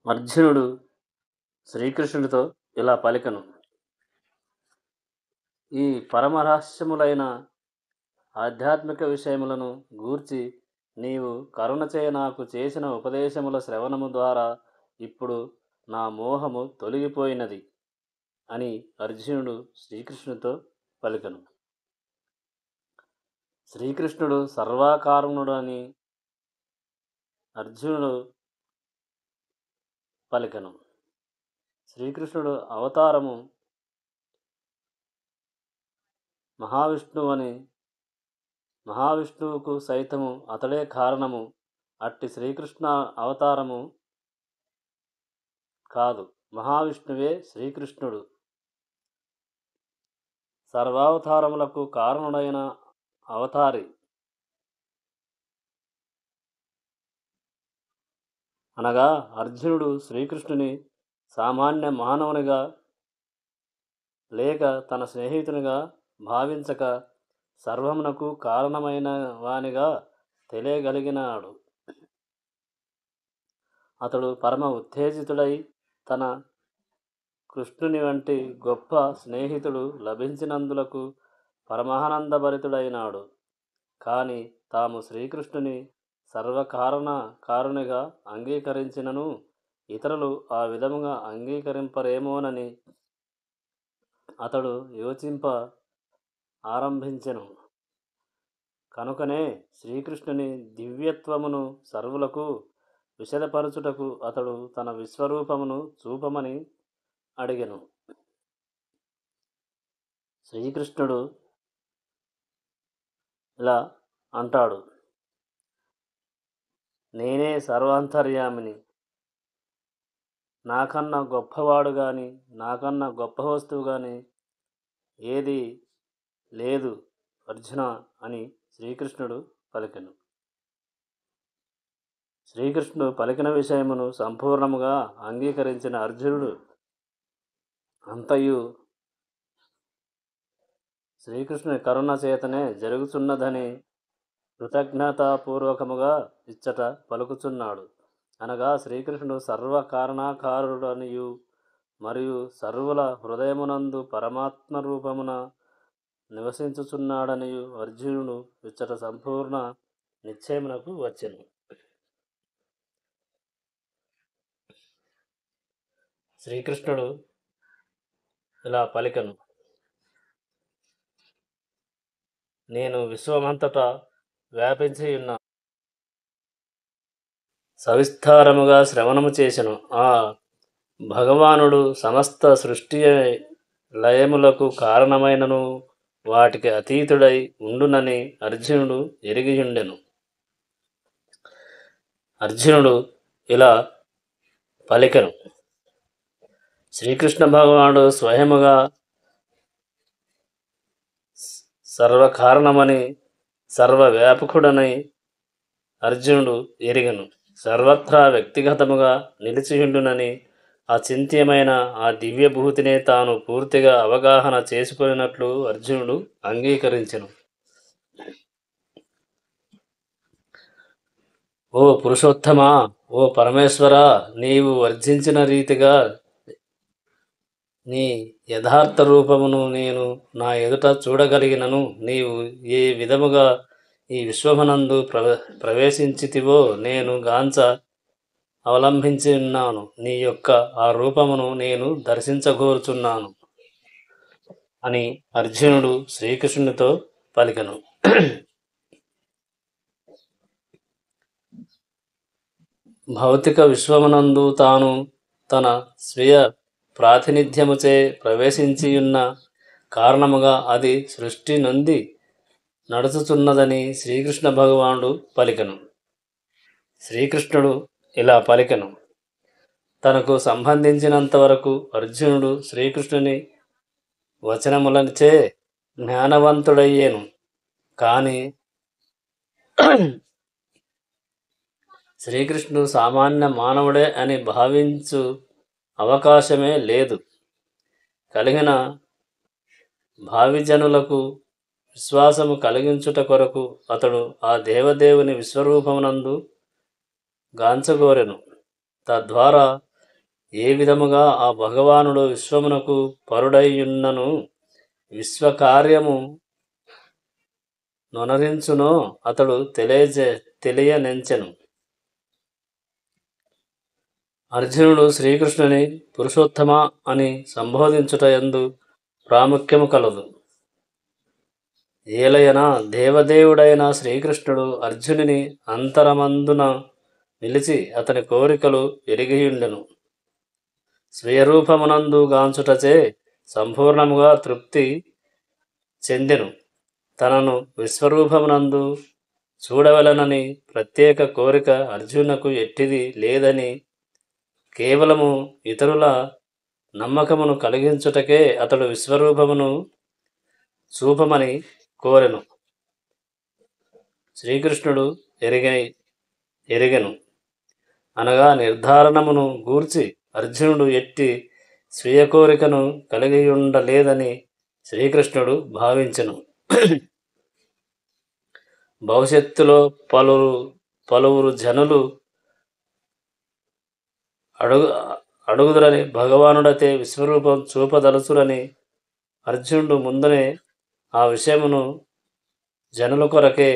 అర్జునుడు శ్రీకృష్ణుడితో ఇలా పలికెను. ఈ పరమరహస్యములైన ఆధ్యాత్మిక విషయములను గూర్చి నీవు కరుణచే నాకు చేసిన ఉపదేశముల శ్రవణము ద్వారా ఇప్పుడు నా మోహము తొలగిపోయినది అని అర్జునుడు శ్రీకృష్ణుడితో పలికెను. శ్రీకృష్ణుడు సర్వాకారణుడు అని అర్జునుడు పలికెను. శ్రీకృష్ణుడు అవతారము మహావిష్ణువుకు సైతము అతడే కారణము. అట్టి శ్రీకృష్ణ అవతారము కాదు, మహావిష్ణువే శ్రీకృష్ణుడు. సర్వావతారములకు కారణుడైన అవతారి అనగా అర్జునుడు శ్రీకృష్ణుని సామాన్య మానవునిగా లేక తన స్నేహితునిగా భావించక సర్వమునకు కారణమైన వానిగా తెలియగలిగినాడు. అతడు పరమ ఉత్తేజితుడై తన కృష్ణుని వంటి గొప్ప స్నేహితుడు లభించినందులకు పరమానందభరితుడైనాడు. కానీ తాము శ్రీకృష్ణుని కారునిగా అంగీకరించినను ఇతరులు ఆ విధముగా అంగీకరింపరేమోనని అతడు యోచింప ఆరంభించెను. కనుకనే శ్రీకృష్ణుని దివ్యత్వమును సర్వులకు విశదపరచుటకు అతడు తన విశ్వరూపమును చూపమని అడిగెను. శ్రీకృష్ణుడు ఇలా అంటాడు: నేనే సర్వాంతర్యామిని. నాకన్నా గొప్పవాడు కానీ నాకన్నా గొప్ప వస్తువు కానీ ఏది లేదు అర్జున అని శ్రీకృష్ణుడు పలికెను. శ్రీకృష్ణుడు పలికిన విషయమును సంపూర్ణముగా అంగీకరించిన అర్జునుడు అంతయు శ్రీకృష్ణుని కరుణ చేతనే జరుగుతున్నదని కృతజ్ఞతాపూర్వకముగా ఇచ్చట పలుకుచున్నాడు. అనగా శ్రీకృష్ణుడు సర్వకారణాకారుడనియు మరియు సర్వుల హృదయమునందు పరమాత్మ రూపమున నివసించుచున్నాడనియు అర్జునుడు ఇచ్చట సంపూర్ణ నిశ్చయమునకు వచ్చెను. శ్రీకృష్ణుడు ఇలా పలికెను: నేను విశ్వమంతటా వ్యాపించి ఉన్న సవిస్తారముగా శ్రవణము చేసెను. ఆ భగవానుడు సమస్త సృష్టి లయములకు కారణమైనను వాటికి అతీతుడై ఉండునని అర్జునుడు ఎరిగియుండెను. అర్జునుడు ఇలా పలికెను: శ్రీకృష్ణ భగవానుడు స్వయముగా సర్వకారణమని సర్వవ్యాపకుడని అర్జునుడు ఎరిగెను. సర్వత్రా వ్యక్తిగతముగా నిలిచియుండునని అచింత్యమైన ఆ దివ్యభూతినే తాను పూర్తిగా అవగాహన చేసుకున్నట్లు అర్జునుడు అంగీకరించెను. ఓ పురుషోత్తమా, ఓ పరమేశ్వరా, నీవు వర్జించిన రీతిగా నీ యథార్థ రూపమును నేను నా ఎదుట చూడగలిగినను నీవు ఏ విధముగా ఈ విశ్వమునందు ప్రవేశించితివో నేను గాంచ అవలంబించి ఉన్నాను. నీ యొక్క ఆ రూపమును నేను దర్శించగోరుచున్నాను అని అర్జునుడు శ్రీకృష్ణునితో పలికెను. భౌతిక విశ్వమునందు తాను తన స్వీయ ప్రాతినిధ్యముచే ప్రవేశించియున్న కారణముగా అది సృష్టి నుండి నడుచుచున్నదని శ్రీకృష్ణ భగవానుడు పలికెను. శ్రీకృష్ణుడు ఇలా పలికెను: తనకు సంబంధించినంత వరకు అర్జునుడు శ్రీకృష్ణుని వచనములచే జ్ఞానవంతుడయ్యేను. కానీ శ్రీకృష్ణుడు సామాన్య మానవుడే అని భావించు అవకాశమే లేదు. కలిగిన భావిజనులకు విశ్వాసము కలిగించుట కొరకు అతడు ఆ దేవదేవుని విశ్వరూపమునందు గాంచగోరెను. తద్వారా ఏ విధముగా ఆ భగవానుడు విశ్వమునకు పరుడైయున్నను విశ్వకార్యము నొనరించునో అతడు తెలియనెంచెను. అర్జునుడు శ్రీకృష్ణుని పురుషోత్తమ అని సంబోధించుట యందు ప్రాముఖ్యము కలదు. ఏలయన దేవదేవుడైన శ్రీకృష్ణుడు అర్జునుని అంతరమందున నిలిచి అతని కోరికలు ఎరిగియుండెను. స్వీయరూపమునందు గాంచుటచే సంపూర్ణముగా తృప్తి చెందెను. తనను విశ్వరూపమునందు చూడవలనని ప్రత్యేక కోరిక అర్జునునకు ఎట్టిది లేదని కేవలము ఇతరుల నమ్మకమును కలిగించుటకే అతడు విశ్వరూపమును చూపమని కోరెను. శ్రీకృష్ణుడు ఎరిగెను అనగా నిర్ధారణమును గూర్చి అర్జునుడు ఎట్టి స్వీయ కోరికను కలిగియుండలేదని శ్రీకృష్ణుడు భావించెను. భవిష్యత్తులో పలువురు జనులు అడుగుదురని భగవానుడతే విశ్వరూపం చూపదలుచురని అర్జునుడు ముందునే ఆ విషయమును జనుల కొరకే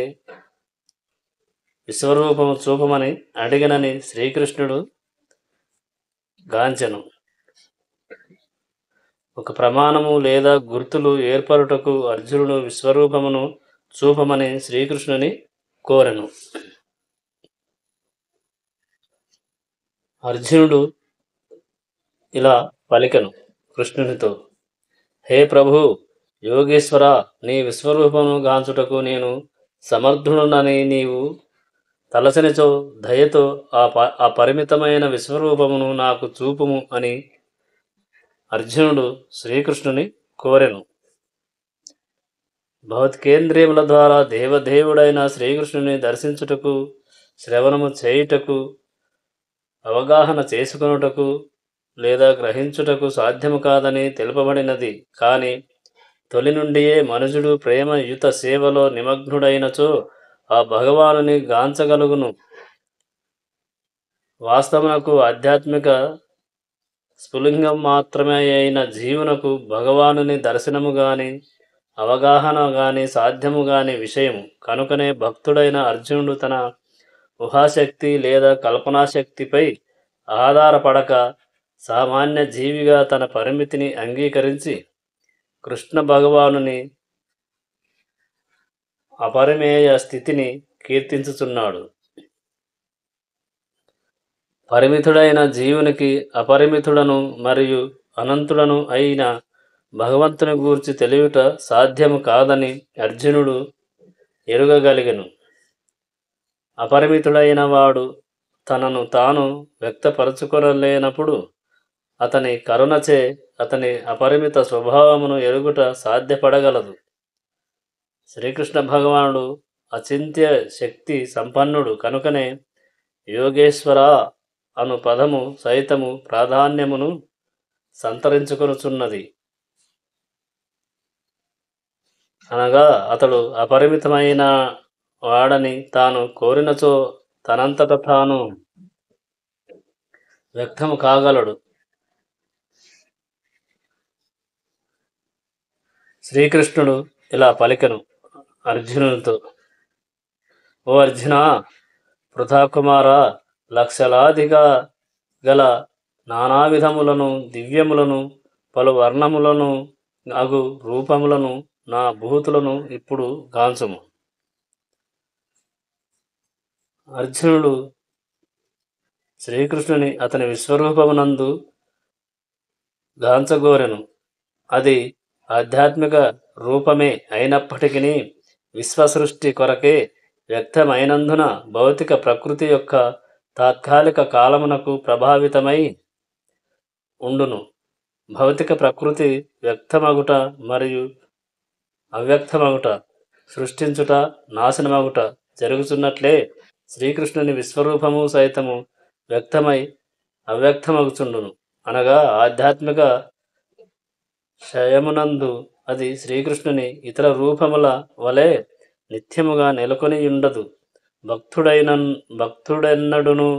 విశ్వరూపము చూపమని అడిగినని శ్రీకృష్ణుడు గాంచెను. ఒక ప్రమాణము లేదా గుర్తులు ఏర్పరుటకు అర్జునుడు విశ్వరూపమును చూపమని శ్రీకృష్ణుని కోరెను. అర్జునుడు ఇలా పలికెను కృష్ణునితో, హే ప్రభు యోగేశ్వర, నీ విశ్వరూపమును గాంచుటకు నేను సమర్థుడునని నీవు తలచనిచో దయతో ఆ పరిమితమైన విశ్వరూపమును నాకు చూపుము అని అర్జునుడు శ్రీకృష్ణుని కోరెను. భౌతికేంద్రియముల ద్వారా దేవదేవుడైన శ్రీకృష్ణుని దర్శించుటకు, శ్రవణము చేయుటకు, అవగాహన చేసుకొనుటకు లేదా గ్రహించుటకు సాధ్యము కాదని తెలుపబడినది. కానీ తొలి నుండియే మనుజుడు ప్రేమయుత సేవలో నిమగ్నుడైనచో ఆ భగవానుని గాంచగలుగును. వాస్తవమునకు ఆధ్యాత్మిక స్ఫులింగం మాత్రమే అయిన జీవునకు భగవానుని దర్శనము గాని అవగాహన గాని సాధ్యము గాని విషయము. కనుకనే భక్తుడైన అర్జునుడు తన ఊహాశక్తి లేదా కల్పనాశక్తిపై ఆధారపడక సామాన్య జీవిగా తన పరిమితిని అంగీకరించి కృష్ణ భగవానుని అపరిమేయ స్థితిని కీర్తించుచున్నాడు. పరిమితుడైన జీవునికి అపరిమితుడను మరియు అనంతుడను అయిన భగవంతుని గూర్చి తెలియుట సాధ్యము కాదని అర్జునుడు ఎరుగగలిగెను. అపరిమితుడైన వాడు తనను తాను వ్యక్తపరచుకొనలేనప్పుడు అతని కరుణచే అతని అపరిమిత స్వభావమును ఎరుగుట సాధ్యపడగలదు. శ్రీకృష్ణ భగవానుడు అచింత్య శక్తి సంపన్నుడు. కనుకనే యోగేశ్వర అను పదము సైతము ప్రాధాన్యమును సంతరించుకొనుచున్నది. అనగా అతడు అపరిమితమైన వాడని తాను కోరినచో తనంతట తాను వ్యక్తము కాగలడు. శ్రీకృష్ణుడు ఇలా పలికెను అర్జునునితో, ఓ అర్జున, పృథాకుమార, లక్షలాదిగా గల నానావిధములను దివ్యములను పలు వర్ణములను అగు రూపములను నా భూతులను ఇప్పుడు గాంచుము. అర్జునుడు శ్రీకృష్ణుని అతని విశ్వరూపమునందు గాంచగోరెను. అది ఆధ్యాత్మిక రూపమే అయినప్పటికీ విశ్వసృష్టి కొరకే వ్యక్తమైనందున భౌతిక ప్రకృతి యొక్క తాత్కాలిక కాలమునకు ప్రభావితమై ఉండును. భౌతిక ప్రకృతి వ్యక్తమగుట మరియు అవ్యక్తమగుట, సృష్టించుట, నాశనమగుట జరుగుతున్నట్లే శ్రీకృష్ణుని విశ్వరూపము సైతము వ్యక్తమై అవ్యక్తమగుచుండును. అనగా ఆధ్యాత్మిక క్షయమునందు అది శ్రీకృష్ణుని ఇతర రూపముల వలె నిత్యముగా నెలకొని ఉండదు. భక్తుడెన్నడును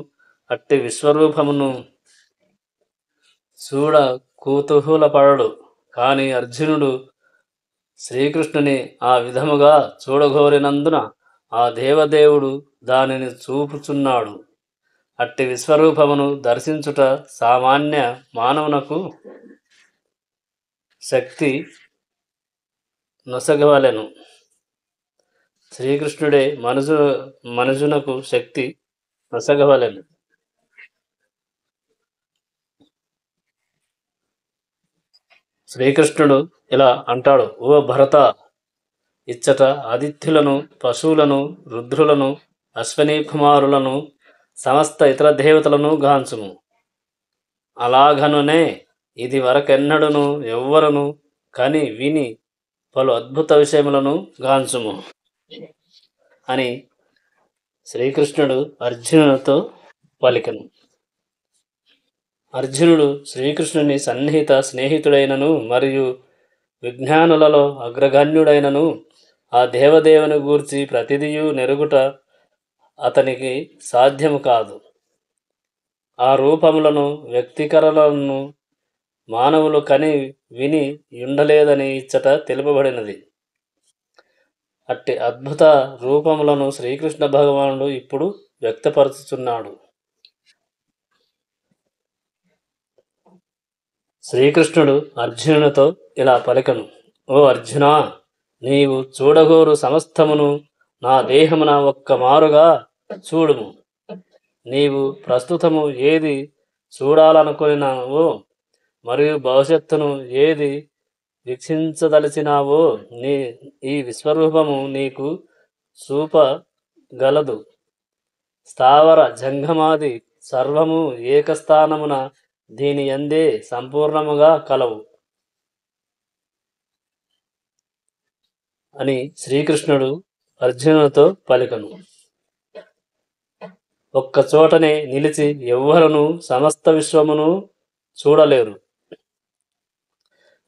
అట్టి విశ్వరూపమును చూడ కుతూహలపడడు. కాని అర్జునుడు శ్రీకృష్ణుని ఆ విధముగా చూడగోరినందున ఆ దేవదేవుడు దానిని చూపుచున్నాడు. అట్టి విశ్వరూపమును దర్శించుట సామాన్య మానవునకు శక్తి నొసగవలెను. శ్రీకృష్ణుడే మనుజునకు శక్తి నొసగవలెను. శ్రీకృష్ణుడు ఇలా అంటాడు: ఓ భరత, ఇచ్చట ఆదిత్యులను, పశువులను, రుద్రులను, అశ్వనీ కుమారులను, సమస్త ఇతర దేవతలను గాంచుము. అలాగనునే ఇది వరకెన్నడును ఎవ్వరును కని విని పలు అద్భుత విషయములను గాంచుము అని శ్రీకృష్ణుడు అర్జునునితో పలికెను. అర్జునుడు శ్రీకృష్ణుని సన్నిహిత స్నేహితుడైనను మరియు విజ్ఞానులలో అగ్రగణ్యుడైనను ఆ దేవదేవుని గూర్చి ప్రతిదియు నెరుగుట అతనికి సాధ్యము కాదు. ఆ రూపములను, వ్యక్తీకరణలను మానవులు కని విని ఉండలేదని ఇచ్చట తెలుపబడినది. అట్టి అద్భుత రూపములను శ్రీకృష్ణ భగవానుడు ఇప్పుడు వ్యక్తపరుచుచున్నాడు. శ్రీకృష్ణుడు అర్జునునితో ఇలా పలికెను: ఓ అర్జునా, నీవు చూడగోరు సమస్తమును నా దేహమున ఒక్క మారుగా చూడుము. నీవు ప్రస్తుతము ఏది చూడాలనుకున్నావో మరియు భవిష్యత్తును ఏది వీక్షించదలిచినావో ఈ విశ్వరూపము నీకు చూపగలదు. స్థావర జంగమాది సర్వము ఏకస్థానమున దీని యందే సంపూర్ణముగా కలవు అని శ్రీకృష్ణుడు అర్జునునితో పలికెను. ఒక్క చోటనే నిలిచి ఎవ్వరును సమస్త విశ్వమును చూడలేరు.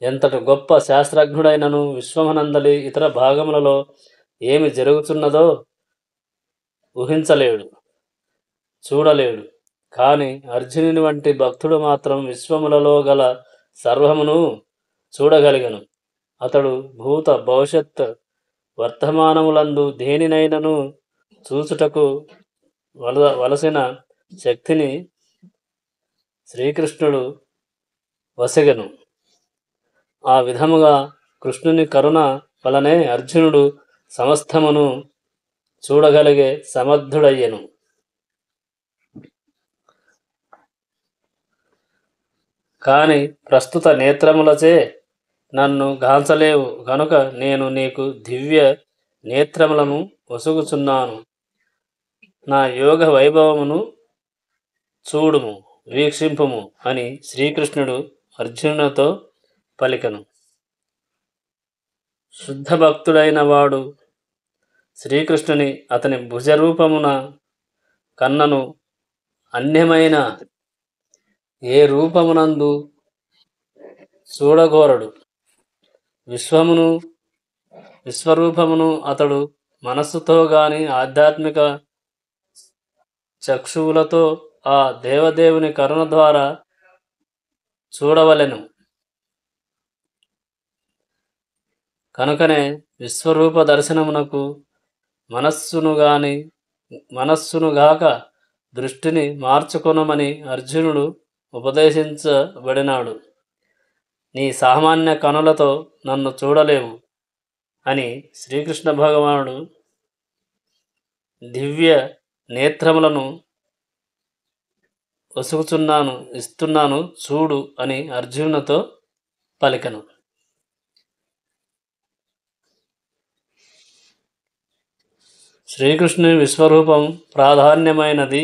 ఎంతటి గొప్ప శాస్త్రజ్ఞుడైనను విశ్వమునందలి ఇతర భాగములలో ఏమి జరుగుతున్నదో ఊహించలేడు, చూడలేడు. కానీ అర్జునుని వంటి భక్తుడు మాత్రం విశ్వములలో గల సర్వమును చూడగలిగను. అతడు భూత భవిష్యత్ వర్తమానములందు దేనినైనను చూచుటకు వలసిన శక్తిని శ్రీకృష్ణుడు వసగెను. ఆ విధముగా కృష్ణుని కరుణ వలనే అర్జునుడు సమస్తమును చూడగలిగే సమర్థుడయ్యెను. కాని ప్రస్తుత నేత్రములచే నన్ను గాంచలేవు గనుక నేను నీకు దివ్య నేత్రములను ఒసుగుచున్నాను. నా యోగ వైభవమును చూడుము, వీక్షింపుము అని శ్రీకృష్ణుడు అర్జునునితో పలికెను. శుద్ధ భక్తుడైన వాడు శ్రీకృష్ణుని అతని భుజరూపమున కన్నను అన్యమైన ఏ రూపమునందు చూడగోరడు. విశ్వరూపమును అతడు మనస్సుతో గాని ఆధ్యాత్మిక చక్షువులతో ఆ దేవదేవుని కరుణ ద్వారా చూడవలెను. కనుకనే విశ్వరూప దర్శనమునకు మనస్సునుగాక దృష్టిని మార్చుకొనమని అర్జునుడు ఉపదేశించబడినాడు. నీ సామాన్య కనులతో నన్ను చూడలేవు అని శ్రీకృష్ణ భగవానుడు దివ్య నేత్రములను ఇస్తున్నాను చూడు అని అర్జునునితో పలికెను. శ్రీకృష్ణుని విశ్వరూపం ప్రాధాన్యమైనది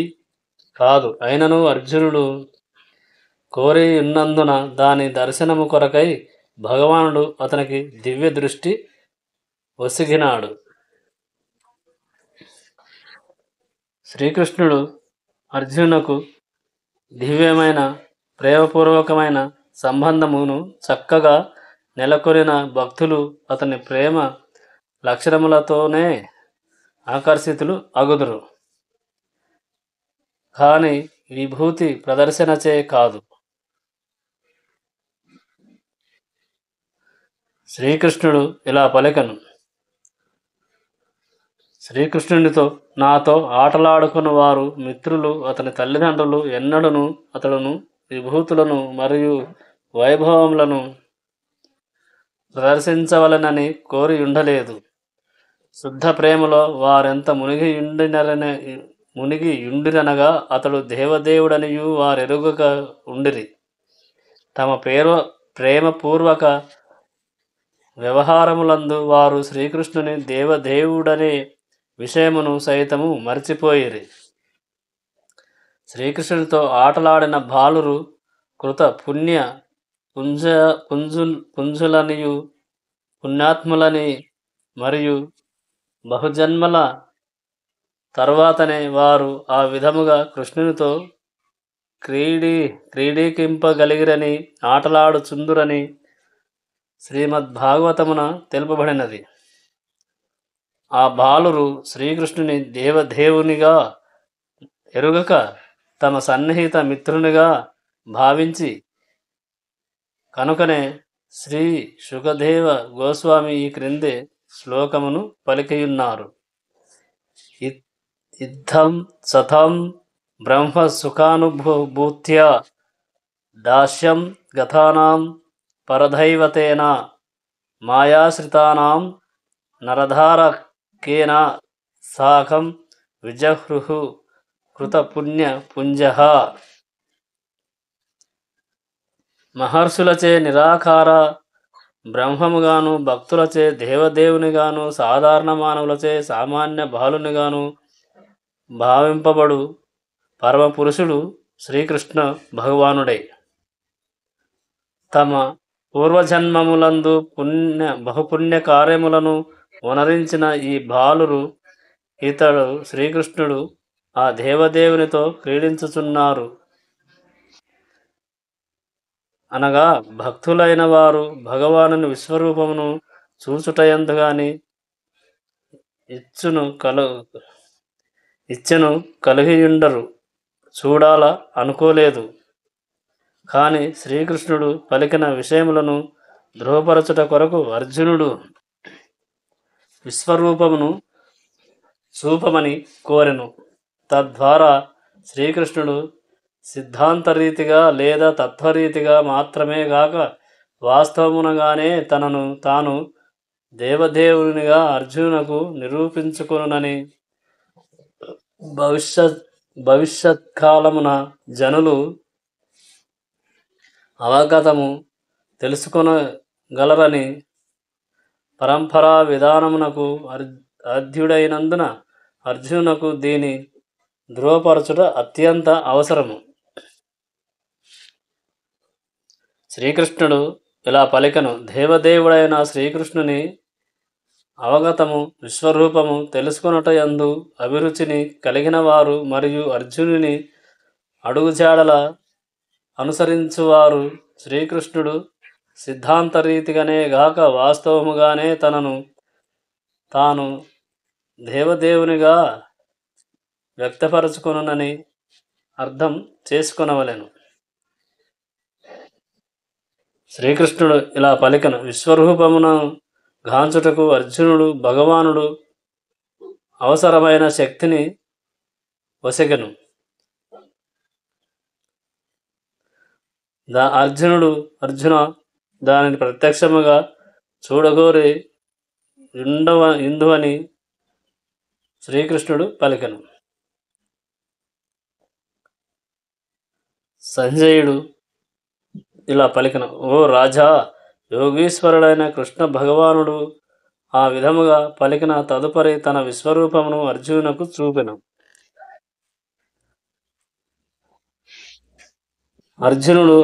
కాదు. అయినను అర్జునుడు కోరి ఉన్నందున దాని దర్శనము కొరకై భగవానుడు అతనికి దివ్య దృష్టి ఒసిగినాడు. శ్రీకృష్ణుడు అర్జునునకు దివ్యమైన ప్రేమపూర్వకమైన సంబంధమును చక్కగా నెలకొనిన భక్తులు అతని ప్రేమ లక్షణములతోనే ఆకర్షితులు అగుదురు, కానీ విభూతి ప్రదర్శనచే కాదు. శ్రీకృష్ణుడు ఇలా పలికెను, శ్రీకృష్ణునితో నాతో ఆటలాడుకున్న వారు మిత్రులు అతని తల్లిదండ్రులు ఎన్నడూను అతడును విభూతులను మరియు వైభవములను ప్రదర్శించవలెనని కోరి ఉండలేదు. శుద్ధ ప్రేమలో వారెంత మునిగి యుండిరనగా అతడు దేవదేవుడనియు వారెరుగక ఉండిరి. తమ ప్రేమపూర్వక వ్యవహారములందు వారు శ్రీకృష్ణుని దేవదేవుడనే విషయమును సైతము మరచిపోయిరి. శ్రీకృష్ణునితో ఆటలాడిన బాలురు కృత పుణ్య పుంజులనియు పుణ్యాత్ములని మరియు బహుజన్మల తర్వాతనే వారు ఆ విధముగా కృష్ణునితో క్రీడీకింపగలిగిరని ఆటలాడుచుందురని శ్రీమద్భాగవతమున తెలుపబడినది. ఆ బాలురు శ్రీకృష్ణుని దేవదేవునిగా ఎరుగక తమ సన్నిహిత మిత్రునిగా భావించి కనుకనే శ్రీ శుకదేవ గోస్వామి ఈ క్రింది శ్లోకమును పలికియున్నారు. ఇద్ధం సతం బ్రహ్మ సుఖానుభూత్యా దాస్యం గతానాం పరదైవతేన మాయాశ్రితానాం నరధారకేన సాకం విజహృహు కృతపుణ్య పుంజః. మహర్షులచే నిరాకార బ్రహ్మముగాను, భక్తులచే దేవదేవునిగాను, సాధారణ మానవులచే సామాన్య బాలునిగాను భావింపబడు పరమపురుషుడు శ్రీకృష్ణ భగవానుడే. తమ పూర్వజన్మములందు బహుపుణ్య కార్యములను వనరించిన ఈ బాలురు ఇతడు శ్రీకృష్ణుడు ఆ దేవదేవునితో క్రీడించుచున్నారు అనగా భక్తులైన వారు భగవానుని విశ్వరూపమును చూచుటయందు గాని ఇచ్చెను కలిగియుండరు, చూడాల అనుకోలేదు. కానీ శ్రీకృష్ణుడు పలికిన విషయములను ధృవపరచుట కొరకు అర్జునుడు విశ్వరూపమును చూపమని కోరెను. తద్వారా శ్రీకృష్ణుడు సిద్ధాంతరీతిగా లేదా తత్వరీతిగా మాత్రమే గాక వాస్తవమునగానే తనను తాను దేవదేవునిగా అర్జునునకు నిరూపించుకొనునని భవిష్యత్కాలమున జనులు అవగతము తెలుసుకొనగలరని పరంపరా విధానమునకు అధ్యుడైనందున అర్జునునకు దీని ధృవపరచుట అత్యంత అవసరము. శ్రీకృష్ణుడు ఇలా పలికను, దేవదేవుడైన శ్రీకృష్ణుని అవగతము విశ్వరూపము తెలుసుకొనుటయందు అభిరుచిని కలిగిన వారు మరియు అర్జునుని అడుగుజాడల అనుసరించువారు శ్రీకృష్ణుడు సిద్ధాంతరీతిగానే గాక వాస్తవముగానే తనను తాను దేవదేవునిగా వ్యక్తపరచుకొనునని అర్థం చేసుకొనవలెను. శ్రీకృష్ణుడు ఇలా పలికను, విశ్వరూపమును గాంచుటకు అర్జునుడు భగవానుడు అవసరమైన శక్తిని వసగెను. అర్జున దానిని ప్రత్యక్షముగా చూడగోరి ఇందువని శ్రీకృష్ణుడు పలికెను. సంజయుడు ఇలా పలికెను, ఓ రాజా, యోగీశ్వరుడైన కృష్ణ భగవానుడు ఆ విధముగా పలికిన తదుపరి తన విశ్వరూపమును అర్జునునకు చూపెను. అర్జునుడు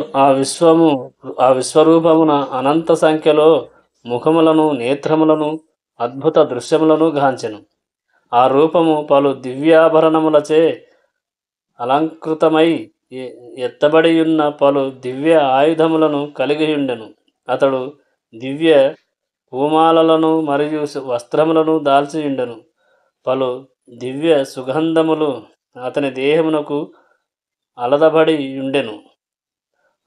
ఆ విశ్వరూపమున అనంత సంఖ్యలో ముఖములను, నేత్రములను, అద్భుత దృశ్యములను గాంచెను. ఆ రూపము పలు దివ్యాభరణములచే అలంకృతమై ఎత్తబడియున్న పలు దివ్య ఆయుధములను కలిగియుండెను. అతడు దివ్య పూమాలలను మరియు వస్త్రములను దాల్చియుండెను. పలు దివ్య సుగంధములు అతని దేహమునకు అలదబడి ఉండెను.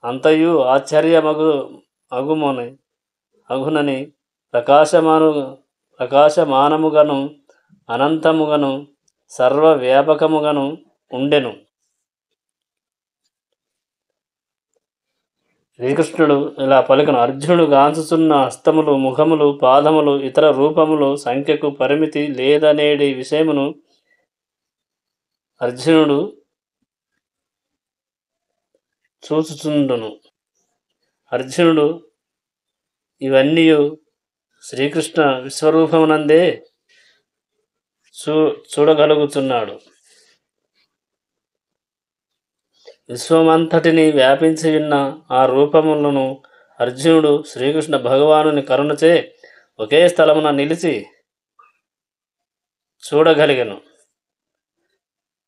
అంతయు ఆశ్చర్యమగునని ప్రకాశమాను ప్రకాశమానముగను అనంతముగను సర్వవ్యాపకముగను ఉండెను. శ్రీకృష్ణుడు ఇలా పలికను. అర్జునుడు గాంచుచున్న హస్తములు, ముఖములు, పాదములు, ఇతర రూపములు సంఖ్యకు పరిమితి లేదనేడి విషయమును అర్జునుడు చూచుచుండును. అర్జునుడు ఇవన్నీ శ్రీకృష్ణ విశ్వరూపమునందే చూడగలుగుతున్నాడు. విశ్వమంతటిని వ్యాపించి ఉన్న ఆ రూపములను అర్జునుడు శ్రీకృష్ణ భగవానుని కరుణచే ఒకే స్థలమున నిలిచి చూడగలిగను.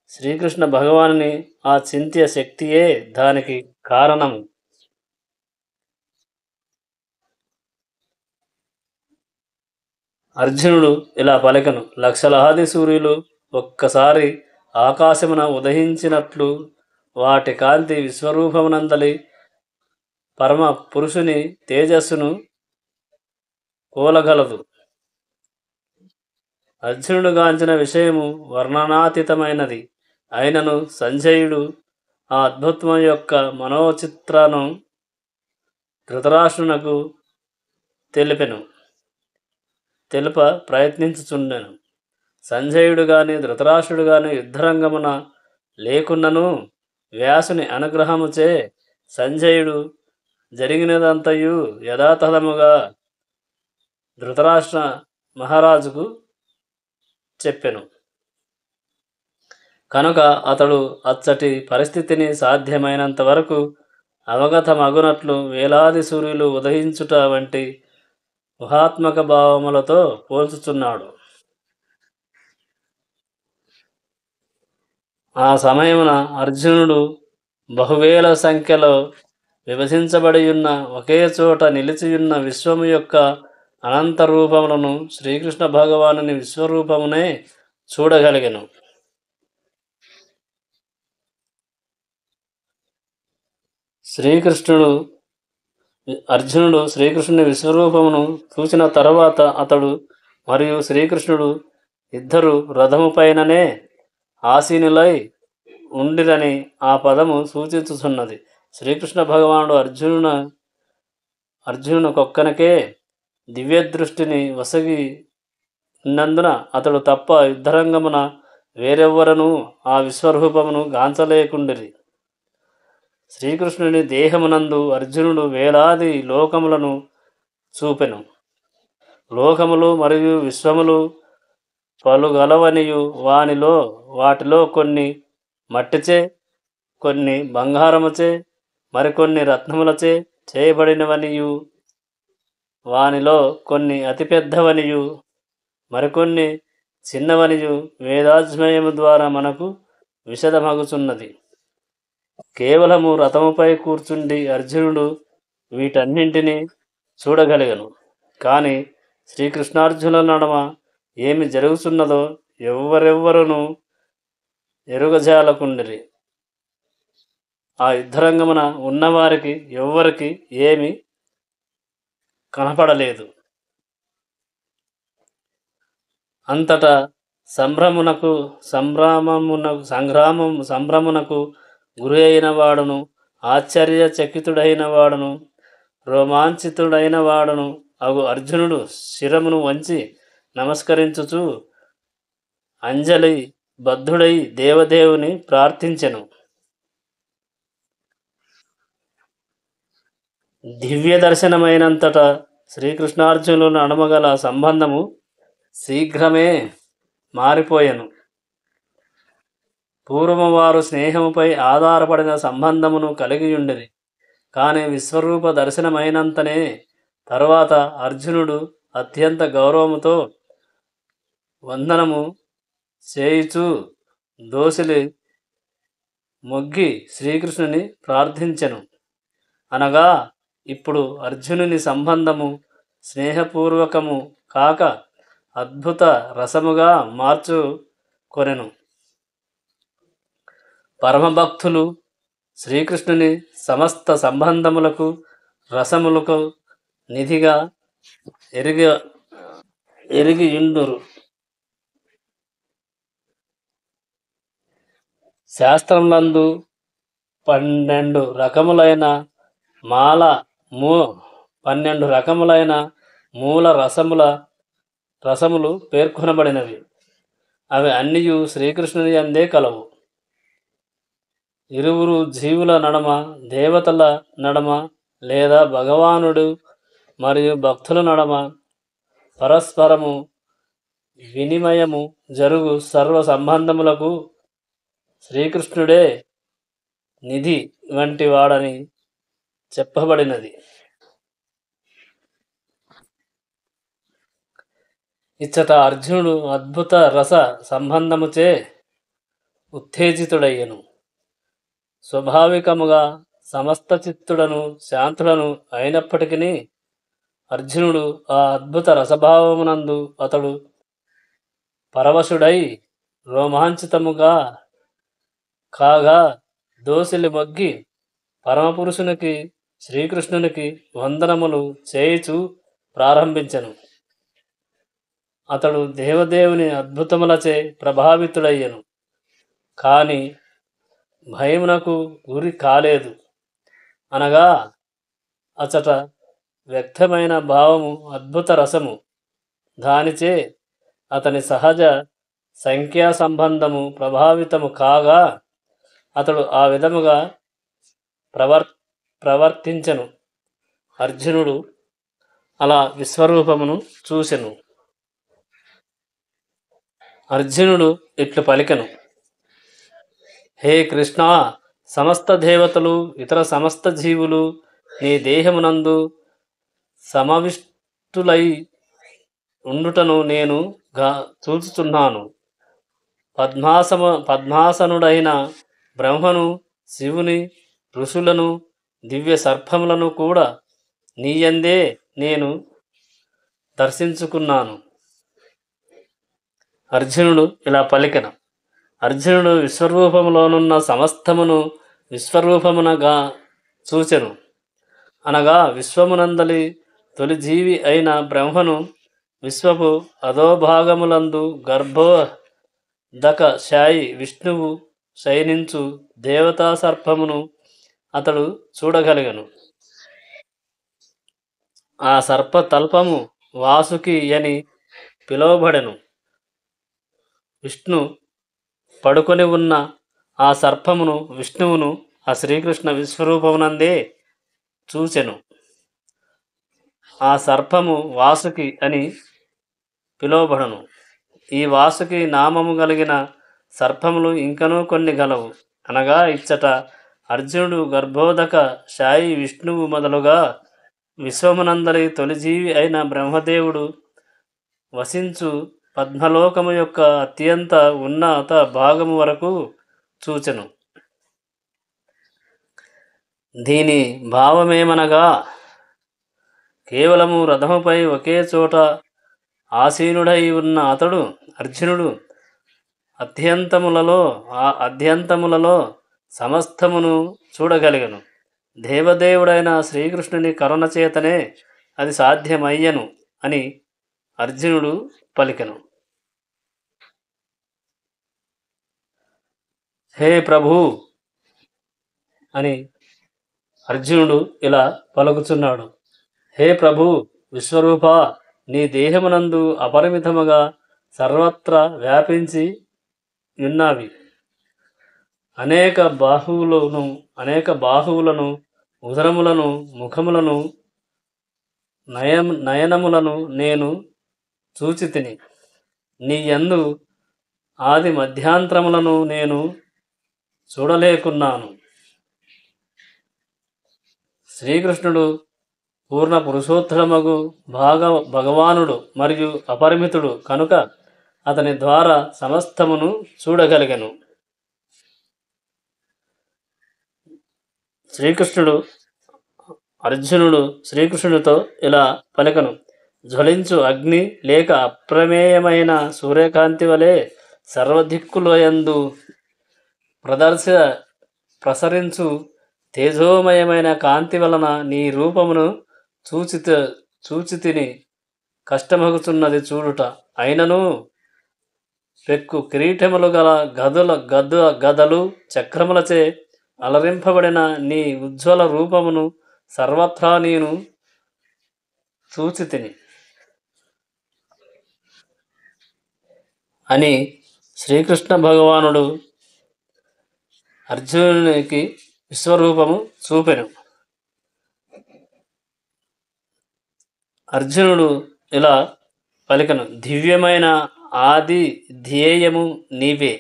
శ్రీకృష్ణ భగవానుని ఆ చింత్య శక్తియే దానికి కారణము. అర్జునుడు ఇలా పలికను. లక్షలాది సూర్యులు ఒక్కసారి ఆకాశమున ఉదయించినట్లు వాటి కాంతి విశ్వరూపమునందలి పరమ పురుషుని తేజస్సును కూలగలదు. అర్జునుడు గాంచిన విషయము వర్ణనాతీతమైనది అయినను సంజయుడు ఆ అద్భుతం యొక్క మనోచిత్రను ధృతరాష్ట్రునకు తెలుప ప్రయత్నించుచుండెను. సంజయుడు గాని ధృతరాష్ట్రుడు గాని యుద్ధరంగమున లేకున్నను వ్యాసుని అనుగ్రహముచే సంజయుడు జరిగినదంతయు యథాతథముగా ధృతరాష్ట్ర మహారాజుకు చెప్పెను. కనుక అతడు అచ్చటి పరిస్థితిని సాధ్యమైనంత వరకు అవగతమగునట్లు వేలాది సూర్యులు ఉదయించుట వంటి ఊహాత్మక భావములతో పోల్చుచున్నాడు. ఆ సమయమున అర్జునుడు బహువేల సంఖ్యలో విభజించబడియున్న ఒకే చోట నిలిచియున్న విశ్వము యొక్క అనంత రూపములను శ్రీకృష్ణ భగవానుని విశ్వరూపమునే చూడగలిగెను. అర్జునుడు శ్రీకృష్ణుని విశ్వరూపమును చూసిన తర్వాత అతడు మరియు శ్రీకృష్ణుడు ఇద్దరు రథము పైననే ఆసీనులై ఉండిరని ఆ పదము సూచించుచున్నది. శ్రీకృష్ణ భగవానుడు అర్జునునకొక్కనకే దివ్యదృష్టిని వసగి ఉన్నందున అతడు తప్ప యుద్ధరంగమున వేరెవ్వరను ఆ విశ్వరూపమును గాంచలేకుండిరి. శ్రీకృష్ణుని దేహమునందు అర్జునుడు వేలాది లోకములను చూపెను. లోకములు మరియు విశ్వములు పలుగలవనియు వాటిలో కొన్ని మట్టిచే, కొన్ని బంగారముచే, మరికొన్ని రత్నములచే చేయబడినవనియు, వానిలో కొన్ని అతిపెద్దవనియు మరికొన్ని చిన్నవనియు వేదాధ్యయనము ద్వారా మనకు విశదమగుచున్నది. కేవలము రథముపై కూర్చుండి అర్జునుడు వీటన్నింటినీ చూడగలిగను. కానీ శ్రీకృష్ణార్జునుల నడుమ ఏమి జరుగుతున్నదో ఎవ్వరెవ్వరును ఎరుగజాలకుండిరి. ఆ యుద్ధరంగమున ఉన్నవారికి ఎవ్వరికి ఏమి కనపడలేదు. అంతటా సంభ్రమునకు గురి అయిన వాడును, ఆశ్చర్యచకితుడైన వాడును, రోమాంచితుడైన వాడును అగు అర్జునుడు శిరమును వంచి నమస్కరించుచు అంజలి బద్ధుడై దేవదేవుని ప్రార్థించెను. దివ్య దర్శనమైనంతటా శ్రీకృష్ణార్జునుల నడుమగల సంబంధము శీఘ్రమే మారిపోయెను. పూర్వము వారు స్నేహముపై ఆధారపడిన సంబంధమును కలిగియుండిరి. కానీ విశ్వరూప దర్శనమైనంతనే తరువాత అర్జునుడు అత్యంత గౌరవముతో వందనము చేయుచు దోసిలి మొగ్గి శ్రీకృష్ణుని ప్రార్థించెను. అనగా ఇప్పుడు అర్జునుని సంబంధము స్నేహపూర్వకము కాక అద్భుత రసముగా మార్చుకొనెను. పరమభక్తులు శ్రీకృష్ణుని సమస్త సంబంధములకు రసములకు నిధిగా ఎరిగి ఎరిగియుందురు. శాస్త్రములందు 12 రకములైన మాల మూ 12 రకములైన మూల రసములు పేర్కొనబడినవి. అవి అన్నియు శ్రీకృష్ణుని యందే కలవు. ఇరువురు జీవుల నడమ, దేవతల నడమ, లేదా భగవానుడు మరియు భక్తుల నడమ పరస్పరము వినిమయము జరుగు సర్వ సంబంధములకు శ్రీకృష్ణుడే నిధి వంటి వాడని చెప్పబడినది. ఇచ్చట అర్జునుడు అద్భుత రస సంబంధముచే ఉత్తేజితుడయ్యను. స్వాభావికముగా సమస్త చిత్తుడను శాంతుడను అయినప్పటికీ అర్జునుడు ఆ అద్భుత రసభావమునందు అతడు పరవశుడై రోమాంచితముగా కాగా దోసిలి మొగ్గి పరమపురుషునికి శ్రీకృష్ణునికి వందనములు చేయుచు ప్రారంభించెను. అతడు దేవదేవుని అద్భుతములచే ప్రభావితుడయ్యను, కాని భయమునకు గురి కాలేదు. అనగా అచట వ్యక్తమైన భావము అద్భుత రసము, దానిచే అతని సహజ సంఖ్యా సంబంధము ప్రభావితము కాగా అతడు ఆ విధముగా ప్రవర్తించెను. అర్జునుడు అలా విశ్వరూపమును చూసెను. అర్జునుడు ఇట్లు పలికెను: హే కృష్ణ, సమస్త దేవతలు ఇతర సమస్త జీవులు నీ దేహమునందు సమవిష్టులై ఉండుటను నేను చూచుచున్నాను. పద్మాసనుడైన బ్రహ్మను, శివుని, ఋషులను, దివ్య సర్పములను కూడా నీయందే నేను దర్శించుకున్నాను. అర్జునుడు ఇలా పలికెను. అర్జునుడు విశ్వరూపములోనున్న సమస్తమును విశ్వరూపమునగా చూచెను. అనగా విశ్వమునందలి తొలి జీవి అయిన బ్రహ్మను, విశ్వపు అధోభాగములందు గర్భోదక శాయి విష్ణువు శయనించు దేవతా సర్పమును అతడు చూడగలిగను. ఆ సర్పతల్పము వాసుకి అని పిలువబడెను. విష్ణు పడుకొని ఉన్న ఆ సర్పమును, విష్ణువును ఆ శ్రీకృష్ణ విశ్వరూపమునందే చూచెను. ఆ సర్పము వాసుకి అని పిలువబడను. ఈ వాసుకి నామము కలిగిన సర్పములు ఇంకనూ కొన్ని గలవు. అనగా ఇచ్చట అర్జునుడు గర్భోదక శాయి విష్ణువు మొదలుగా విశ్వమునందరి తొలిజీవి అయిన బ్రహ్మదేవుడు వసించు పద్మలోకము యొక్క అత్యంత ఉన్నత భాగము వరకు చూచెను. దీని భావమేమనగా, కేవలము రథముపై ఒకే చోట ఆసీనుడై ఉన్న అతడు అర్జునుడు అధ్యంతములలో సమస్తమును చూడగలిగను. దేవదేవుడైన శ్రీకృష్ణుని కరుణ చేతనే అది సాధ్యమయ్యను అని అర్జునుడు పలికెను. హే ప్రభు అని అర్జునుడు ఇలా పలుకుచున్నాడు. హే ప్రభు విశ్వరూప, నీ దేహమునందు అపరిమితముగా సర్వత్రా వ్యాపించి ఉన్నవి అనేక బాహువులను, ఉదరములను, ముఖములను, నయనములను నేను చూచితిని. నీ యందు ఆది మధ్యాంతరములను నేను చూడలేకున్నాను. శ్రీకృష్ణుడు పూర్ణ పురుషోత్తమగు భగవానుడు మరియు అపరిమితుడు కనుక అతని ద్వారా సమస్తమును చూడగలిగను. అర్జునుడు శ్రీకృష్ణుడితో ఇలా పలికెను: జ్వలించు అగ్ని లేక అప్రమేయమైన సూర్యకాంతి వలె సర్వదిక్కులయందు ప్రసరించు తేజోమయమైన కాంతి వలన నీ రూపమును చూచితిని. కష్టమగుచున్నది చూడుట. అయినను పెక్కు కిరీటములు గల గదలు చక్రములచే అలరింపబడిన నీ ఉజ్వల రూపమును సర్వత్రా నేను చూచితిని అని శ్రీకృష్ణ భగవానుడు అర్జునునికి విశ్వరూపము చూపెను. అర్జునుడు ఇలా పలికను: దివ్యమైన ఆది ధ్యేయము నీవే,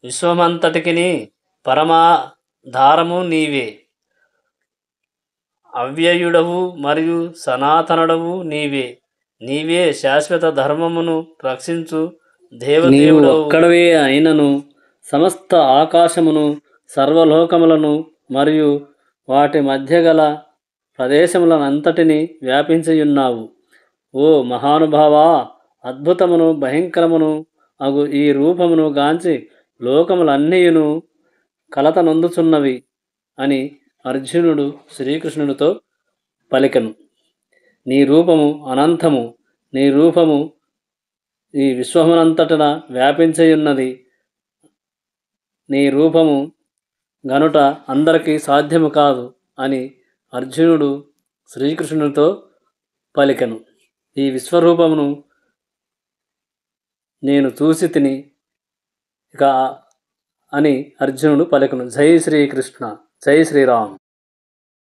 విశ్వమంతటికిని పరమాధారము నీవే, అవ్యయుడవు మరియు సనాతనుడవు నీవే, నీవే శాశ్వత ధర్మమును రక్షించు దేవదేవుడవు ఒక్కడవే అయినను సమస్త ఆకాశమును సర్వలోకములను మరియు వాటి మధ్య గల ప్రదేశములనంతటిని వ్యాపించియున్నావు. ఓ మహానుభావా, అద్భుతమును భయంకరమును అగు ఈ రూపమును గాంచి లోకములన్నీయును కలత నొందుచున్నవి అని అర్జునుడు శ్రీకృష్ణుడితో పలికెను. నీ రూపము అనంతము, నీ రూపము ఈ విశ్వమునంతటన వ్యాపించియున్నది, నీ రూపము గనుట అందరికీ సాధ్యము కాదు అని అర్జునుడు శ్రీకృష్ణునితో పలికెను. ఈ విశ్వరూపమును నేను చూసి తిని ఇక అని అర్జునుడు పలికెను. జై శ్రీకృష్ణ, జై శ్రీరామ్.